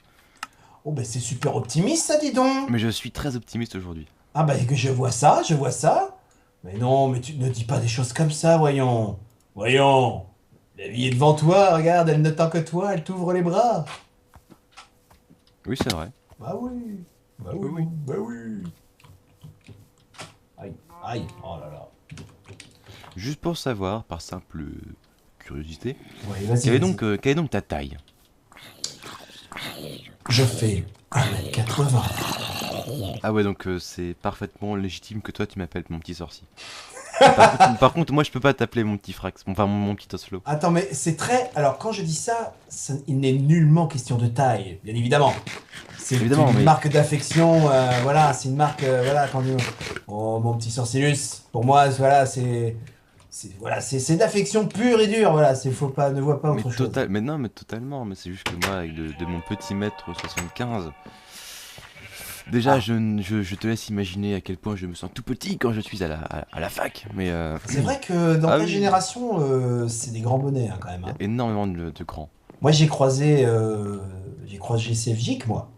Oh, ben c'est super optimiste, ça, dis donc. Mais je suis très optimiste aujourd'hui. Ah, bah, que je vois ça, je vois ça. Mais non, mais tu ne dis pas des choses comme ça, voyons. Voyons. La vie est devant toi, regarde, elle n'attend que toi, elle t'ouvre les bras. Oui, c'est vrai. Bah oui. Bah oui, Oui. bah oui. Aïe, aïe, oh là là. Juste pour savoir, par simple curiosité, Ouais, vas-y, quelle est vas-y. donc, quelle est donc ta taille? Je fais 1m80. Ah ouais, donc c'est parfaitement légitime que toi tu m'appelles mon petit sorcier. Par contre, moi je peux pas t'appeler mon petit Frax, enfin mon petit Oslo. Attends, mais c'est très... Alors, quand je dis ça, il n'est nullement question de taille, bien évidemment. C'est Évidemment, une mais- marque d'affection, voilà, c'est une marque, voilà, quand on dit... Oh, mon petit Sorcellus, pour moi, voilà, c'est de l'affection pure et dure, voilà, faut pas, ne vois pas Mais, autre chose. mais non, mais totalement, mais c'est juste que moi, avec de mon petit mètre 75, déjà je te laisse imaginer à quel point je me sens tout petit quand je suis à la fac, mais C'est vrai que dans Ah ta oui. génération, c'est des grands bonnets, hein, quand même. il y Hein. a énormément de grands. Moi, j'ai croisé CFJIC, moi,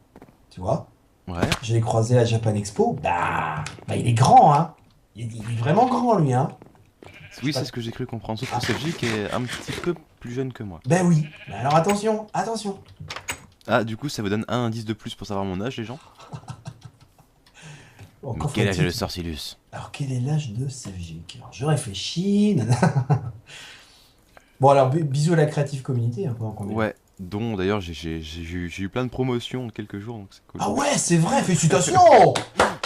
tu vois. Ouais, Je l'ai croisé à Japan Expo. Bah, il est grand, hein. Il est vraiment grand, lui, hein. oui, c'est ce que j'ai cru comprendre, sauf que Cedric est un petit peu plus jeune que moi. Ben oui. Mais alors attention, attention. Ah, du coup, ça vous donne un indice de plus pour savoir mon âge, les gens? Bon, Mais qu'en quel âge a faut-il le Sorcillus? Alors, quel est l'âge de Sevgic? Alors, je réfléchis. Bon, alors, bisous à la Creative Community, hein, pendant qu'on est là. Ouais, dont d'ailleurs j'ai eu plein de promotions en quelques jours, donc c'est cool. Ah ouais, c'est vrai, félicitations.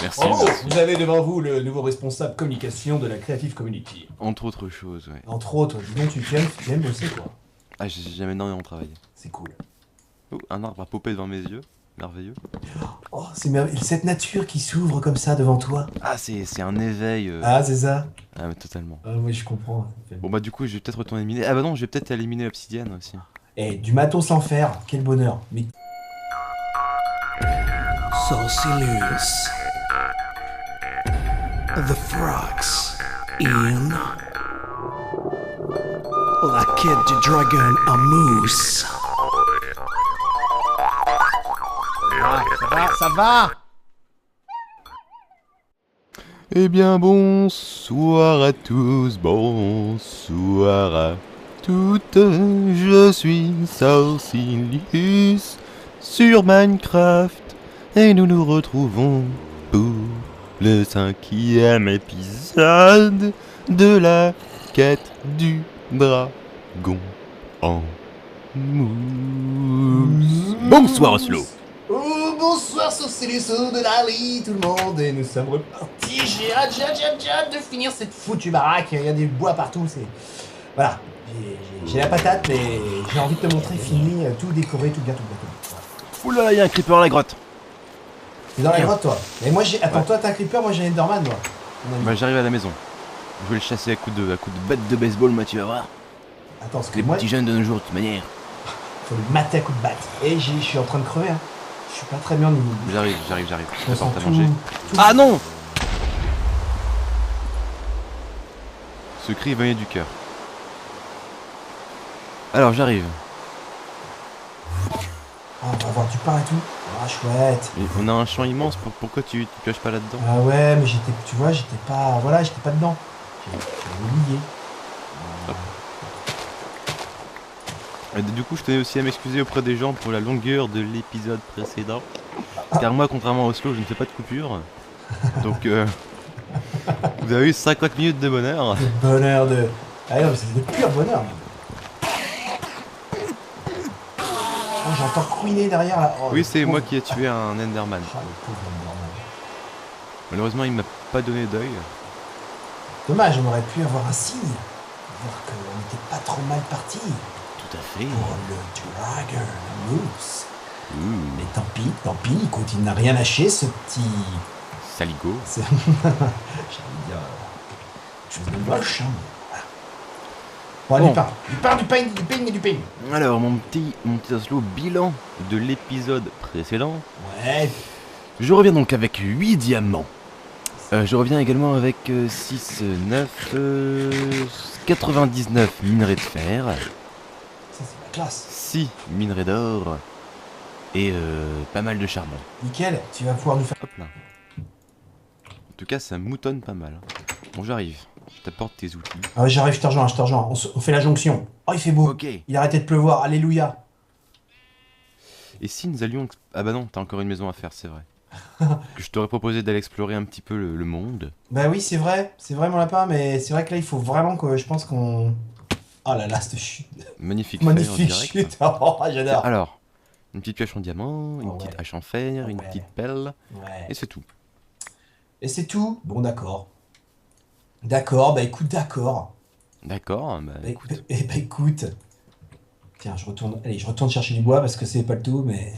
Merci, Bravo. merci. Vous avez devant vous le nouveau responsable communication de la Creative Community. Entre autres choses, ouais. Entre autres, dis donc, tu aimes bosser, quoi. Ah, j'ai jamais énormément travaillé. C'est cool. Oh, un arbre a popé devant mes yeux, merveilleux. Oh, c'est merveilleux. Cette nature qui s'ouvre comme ça devant toi. Ah, c'est un éveil. Ah, c'est ça. Ah, mais totalement. Ah, oui, je comprends. Bon, bah, du coup, je vais peut-être retourner miner. Ah, bah non, je vais peut-être éliminer l'obsidienne aussi. Eh, du matos sans fer, quel bonheur. Mais Sorcellus. The Frogs. In. La Kid du Dragon a Moose. ça va. Eh bien, bonsoir à tous, bonsoir à toutes. Je suis Sorcillus sur Minecraft et nous nous retrouvons pour le 5e épisode de la quête du dragon en mousse. Bonsoir Oslo. Oh, bonsoir Sorcellus de Lali, tout le monde, et nous sommes repartis. J'ai hâte de finir cette foutue baraque. Il y a des bois partout, c'est... Voilà, j'ai la patate, mais j'ai envie de te montrer fini, tout décoré, tout bien. Voilà. Oula, il y a un creeper dans la grotte. T'es dans la grotte, toi. Et moi, Attends, toi, t'as un creeper, moi, j'ai un Enderman, moi. Bah, j'arrive à la maison. Je vais le chasser à coups de batte de baseball, moi, tu vas voir. Attends, parce que Les moi, petits jeunes de nos jours, de toute manière. faut le mater à coups de batte. Et je suis en train de crever, hein. Je suis pas très bien au niveau. J'arrive. Je Je me t'apporte sens à tout- manger. tout- Ah non! Ce cri venait du cœur. Alors, j'arrive. Ah, on va avoir du pain et tout. Ah, chouette. Mais on a un champ immense, pourquoi tu pioches pas là-dedans? Ah ouais, mais tu vois, j'étais pas dedans. J'ai oublié. Et du coup, je tenais aussi à m'excuser auprès des gens pour la longueur de l'épisode précédent. Car moi, contrairement à Oslo, je ne fais pas de coupure. Donc, Vous avez eu 50 minutes de bonheur. Le bonheur de... Ah non, c'est le pur bonheur, même. Oh, j'entends couiner derrière, là. Oh, Oui, le c'est pauvre. moi qui ai tué un Enderman. Ah, le pauvre Enderman. Malheureusement, il m'a pas donné d'œil. Dommage, on aurait pu avoir un signe. Voir qu'on n'était pas trop mal parti Tout à fait. pour le Dragon Moose. Mais tant pis, écoute, il n'a rien lâché, ce petit... Saligo. J'allais dire... chose de moche, hein. Voilà. Bon, Bon. du pain et du pain. Alors, mon petit Oslo, bilan de l'épisode précédent. Ouais. Je reviens donc avec 8 diamants. Je reviens également avec 6, 9, 99 minerais de fer, Ça, c'est la classe. 6 minerais d'or et pas mal de charbon. Nickel, tu vas pouvoir nous faire... Hop là. En tout cas, ça moutonne pas mal. Bon, j'arrive. Je t'apporte tes outils. Ah ouais, j'arrive, je te rejoins. On fait la jonction. Oh, il fait beau. Ok. Il a arrêté de pleuvoir, alléluia. Et si nous allions... Ah bah non, t'as encore une maison à faire, c'est vrai. Que je t'aurais proposé d'aller explorer un petit peu le monde. Bah oui, c'est vrai mon lapin, mais c'est vrai que là, il faut vraiment que je pense qu'on... Oh là là, cette chute. Magnifique fer en Magnifique direct. chute. Oh, j'adore. Alors, une petite pioche en diamant, une Oh petite ouais. hache en fer, une Ouais. petite pelle, Ouais. et c'est tout. Et c'est tout? Bon, d'accord. D'accord, bah écoute, d'accord. D'accord, bah Bah, écoute. bah écoute. Tiens, je retourne chercher du bois parce que c'est pas le tout, mais...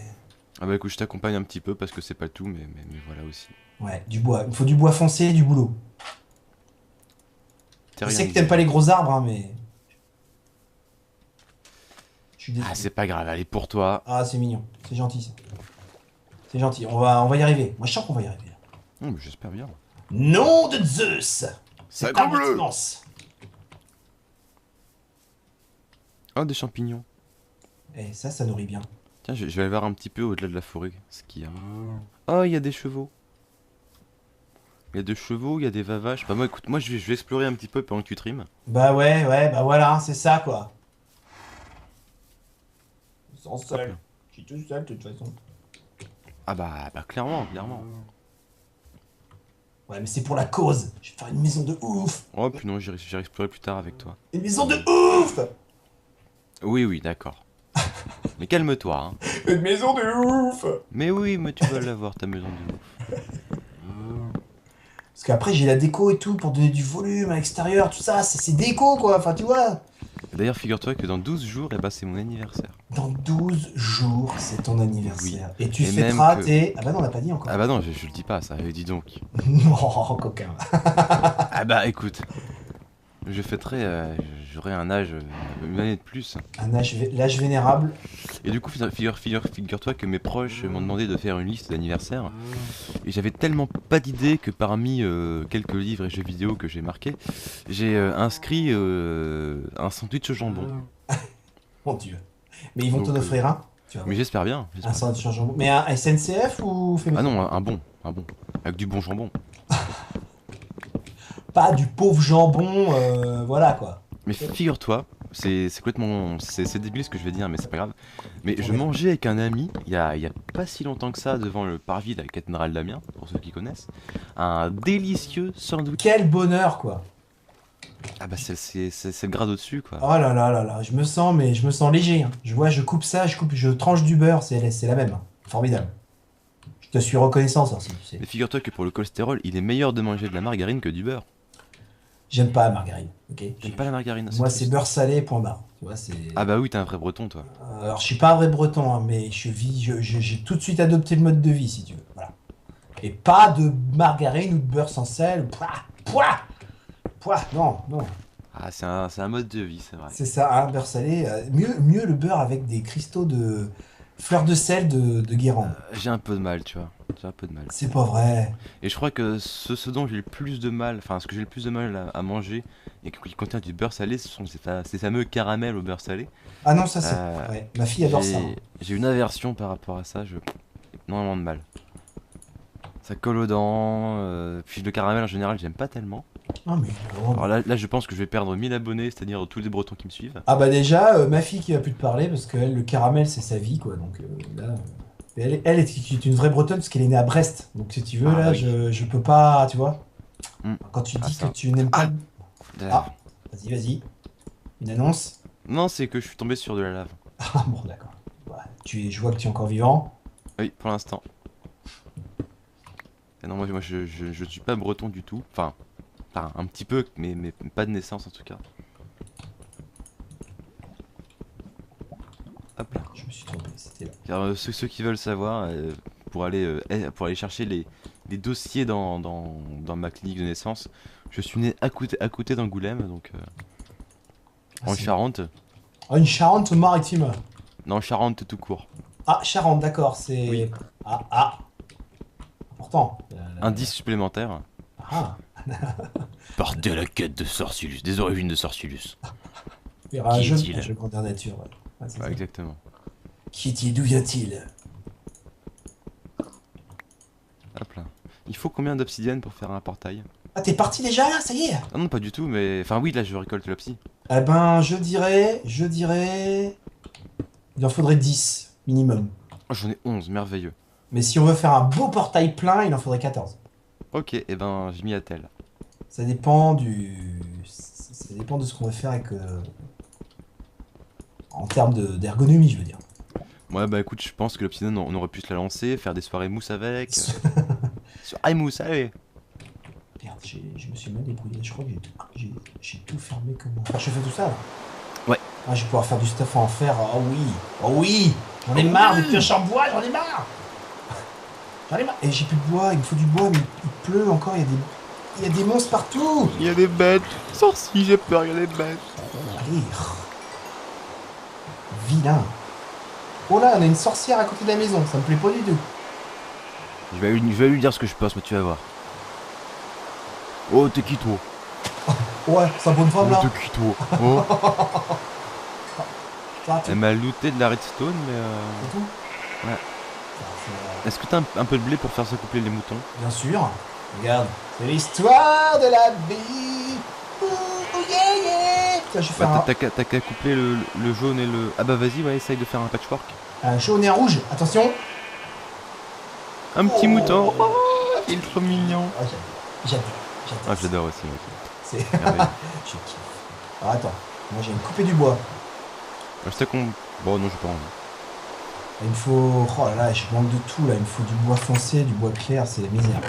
Ah bah écoute, je t'accompagne un petit peu parce que c'est pas le tout, mais voilà aussi. Ouais, du bois. Il me faut du bois foncé et du boulot. Je T'es sais rien que t'aimes dit. pas les gros arbres, hein, mais... Je suis désolé. Ah, c'est pas grave, allez, pour toi. Ah, c'est mignon. C'est gentil, ça. C'est gentil. On va y arriver. Moi, je sens qu'on va y arriver. Là. Mais j'espère bien. Nom de Zeus! C'est Sacre bleu. immense. Oh, des champignons. Et ça nourrit bien. Tiens, je vais aller voir un petit peu au-delà de la forêt ce qu'il y a. Oh, il y a des chevaux. Il y a des chevaux, il y a des vavaches. Bah moi, écoute, moi je vais explorer un petit peu pendant que tu trimes. Bah ouais, bah voilà, c'est ça, quoi. Sans Hop seul. là. Je suis tout seul, de toute façon. Ah bah clairement, clairement. Ouais, mais c'est pour la cause. Je vais faire une maison de ouf. Oh, puis non, j'irai explorer plus tard avec toi. Une maison de ouf. Oui, d'accord. Mais calme-toi, hein. Une maison de ouf. Mais oui, mais tu vas l'avoir, ta maison de ouf. Parce qu'après, j'ai la déco et tout pour donner du volume à l'extérieur, tout ça. C'est déco, quoi. Enfin, tu vois. D'ailleurs, figure-toi que dans 12 jours, eh ben, c'est mon anniversaire. Dans 12 jours, c'est ton anniversaire. Et tu Et fêteras même que- tes... Ah bah non, on l'a pas dit encore. Ah bah non, je le dis pas, ça, dis donc. Non, coquin. Ah bah écoute, je fêterai, j'aurai un âge, une année de plus. L'âge vénérable. Et du coup, figure-toi que mes proches m'ont demandé de faire une liste d'anniversaire. Et j'avais tellement pas d'idées que parmi quelques livres et jeux vidéo que j'ai marqués, j'ai inscrit un sandwich au jambon. Mon Dieu. Mais ils vont Donc, t'en offrir un. Tu vois. Mais j'espère bien. Un j'espère. sandwich au jambon. Mais un SNCF ou fait Ah maison? non, un bon. Avec du bon jambon. Pas du pauvre jambon, voilà quoi. Mais figure-toi, c'est complètement... C'est débile ce que je vais dire, mais c'est pas grave. Mais je mangeais avec un ami, il y a pas si longtemps que ça, devant le parvis de la cathédrale d'Amiens, pour ceux qui connaissent, un délicieux sandwich. Quel bonheur quoi. Ah bah c'est le grade au-dessus, quoi. Oh là là là là, je me sens léger. Hein. Je coupe ça, je tranche du beurre, c'est la même. Hein. Formidable. Je te suis reconnaissant ça aussi, tu sais. Mais figure-toi que pour le cholestérol, il est meilleur de manger de la margarine que du beurre. J'aime pas la margarine, ok. J'aime pas la margarine. Moi triste. c'est beurre salé, point barre. Tu vois, c'est... Ah bah oui, t'es un vrai breton, toi. Alors je suis pas un vrai breton, hein, mais j'ai tout de suite adopté le mode de vie si tu veux. Voilà. Et pas de margarine ou de beurre sans sel. Pouah, non. Ah, c'est un mode de vie, c'est vrai. C'est ça, un beurre salé. Mieux le beurre avec des cristaux de fleurs de sel de Guérande. J'ai un peu de mal, tu vois. J'ai un peu de mal. C'est pas vrai. Et je crois que ce dont j'ai le plus de mal, enfin ce que j'ai le plus de mal à manger et qui contient du beurre salé, ce sont ces fameux caramels au beurre salé. Ah non, ça c'est... Euh, Ouais. Ma fille adore ça. Hein. J'ai une aversion par rapport à ça, j'ai énormément de mal. Ça colle aux dents, puis le caramel en général j'aime pas tellement. Non mais... Alors là je pense que je vais perdre 1000 abonnés, c'est-à-dire tous les bretons qui me suivent. Ah bah déjà, ma fille qui va plus te parler parce que elle, le caramel c'est sa vie quoi. Donc là... Elle est une vraie bretonne parce qu'elle est née à Brest. Donc si tu veux, Ah là, oui. je peux pas, tu vois. Quand tu dis ça. que tu n'aimes pas... Ah. Ah, vas-y. Une annonce? Non, c'est que je suis tombé sur de la lave. Ah bon, d'accord. Ouais, je vois que tu es encore vivant. Oui, pour l'instant. Et non, moi je suis pas breton du tout. Enfin, un petit peu, mais pas de naissance en tout cas. Hop là. Je me suis trompé, c'était là. Car ceux qui veulent savoir, pour aller chercher les dossiers dans ma clinique de naissance, je suis né à côté d'Angoulême, donc en c'est- Charente. Ah, une Charente-Maritime. Non, Charente tout court. Ah, Charente, d'accord, c'est... Oui. Ah. Important. Indice supplémentaire. Ah. Partez à la quête de Sorculus, des origines de Sorculus. Il y aura un Qui jeu est-il? un jeu grandeur nature, ouais. Ouais, c'est Ouais, ça. exactement. Qui est-il? D'où vient-il? Hop là. Il faut combien d'obsidienne pour faire un portail? Ah, t'es parti déjà là, ça y est? Ah non, pas du tout, mais... Enfin oui, là je récolte l'obsi. Eh ben, je dirais... Il en faudrait 10, minimum. Oh, j'en ai 11, merveilleux. Mais si on veut faire un beau portail plein, il en faudrait 14. Ok, et ben j'ai mis à tel. Ça dépend du... Ça dépend de ce qu'on veut faire avec... En termes d'ergonomie, je veux dire. Ouais, bah écoute, je pense que l'obsidienne, on aurait pu se la lancer, faire des soirées mousse avec. Soirée mousse, allez. Merde, je me suis mal débrouillé. Je crois que j'ai tout fermé comme... Ah, je fais tout ça, là? Ouais. Ah, je vais pouvoir faire du stuff en fer. Oh oui. Oh oui. J'en ai marre des pioches en bois, j'en ai marre. J'en ai marre. Et j'ai plus de bois, il me faut du bois, mais il pleut encore, il y a des monstres partout. Il y a des bêtes. Sorci, j'ai peur, il y a des bêtes. Allez. Vilain. Oh là, on a une sorcière à côté de la maison, ça me plaît pas du tout. Je vais lui dire ce que je pense, mais tu vas voir. Oh, t'es qui toi? Ouais, sa bonne femme là. Oh, t'es qui toi? Oh. Ça, tu... Elle m'a looté de la redstone, mais C'est tout. Ouais. Ça, Est-ce que t'as un peu de blé pour faire s'accoupler les moutons? bien sûr. Regarde, c'est l'histoire de la vie. Ouh, yeah, yeah. Tiens, je vais faire Bah, t'as qu'à coupler le jaune et le... Ah bah vas-y, ouais, essaye de faire un patchwork. un jaune et un rouge. Attention. Un petit Oh. mouton. Oh, il est trop mignon. Ah, j'adore. Ah, j'adore aussi, moi. C'est... Merveilleux. je kiffe. Alors attends, moi j'ai couper du bois. Je sais qu'on... Bon, non, j'ai pas envie. Il me faut... Oh là là, je manque de tout là. Il me faut du bois foncé, du bois clair, c'est la misère.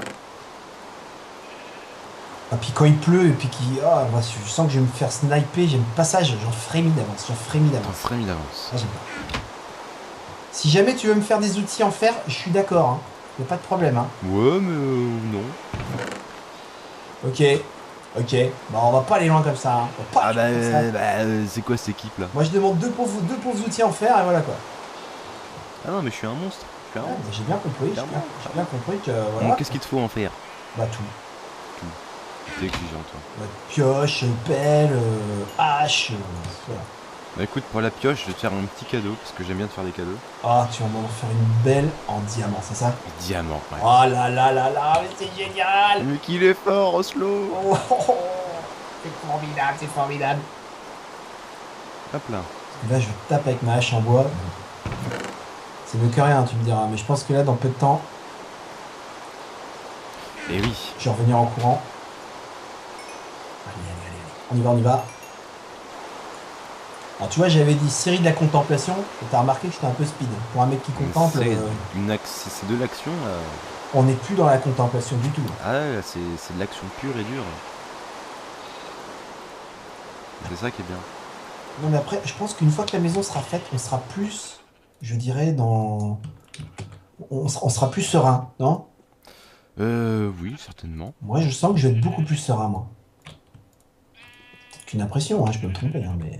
Ah, puis quand il pleut et puis qu'il... Ah, moi, je sens que je vais me faire sniper, j'aime pas ça, j'en frémis d'avance, T'en ferais mis d'avance. Ah, j'aime pas. Si jamais tu veux me faire des outils en fer, je suis d'accord, hein. Y a pas de problème, hein. Ouais, mais non. Ok, bah on va pas aller loin comme ça, hein. On va pas Ah aller loin comme ça. c'est quoi cette équipe là? Moi je demande deux pauvres outils en fer et voilà quoi. Ah non, mais je suis un monstre. Je suis un Ouais, monstre. j'ai bien compris, j'ai bien compris que voilà. Donc, qu'est-ce qu'il te faut en faire? Bah tout. C'est exigeant, toi. Ouais, pioche, pelle, hache, voilà. Bah écoute, pour la pioche, je vais te faire un petit cadeau, parce que j'aime bien te faire des cadeaux. Ah, tu vas m'en faire une belle en diamant, c'est ça? Diamant, ouais. Oh là là là là, mais c'est génial! Mais qu'il est fort, Oslo! Oh, oh, oh. C'est formidable, c'est formidable. Hop là. Parce que là, je tape avec ma hache en bois. C'est mieux que rien, tu me diras, mais je pense que là, dans peu de temps, Et oui. je vais revenir en courant. Allez. On y va. Alors tu vois, j'avais dit série de la contemplation, et t'as remarqué que j'étais un peu speed. Pour un mec qui contemple, C'est de l'action là. on n'est plus dans la contemplation du tout. Ah ouais, là, c'est de l'action pure et dure. C'est ça qui est bien. Non mais après, je pense qu'une fois que la maison sera faite, on sera plus, je dirais, dans... On sera plus serein, non? Oui, certainement. Moi, je sens que je vais être beaucoup plus serein, moi. Peut-être qu'une impression, hein, je peux me tromper, hein, mais...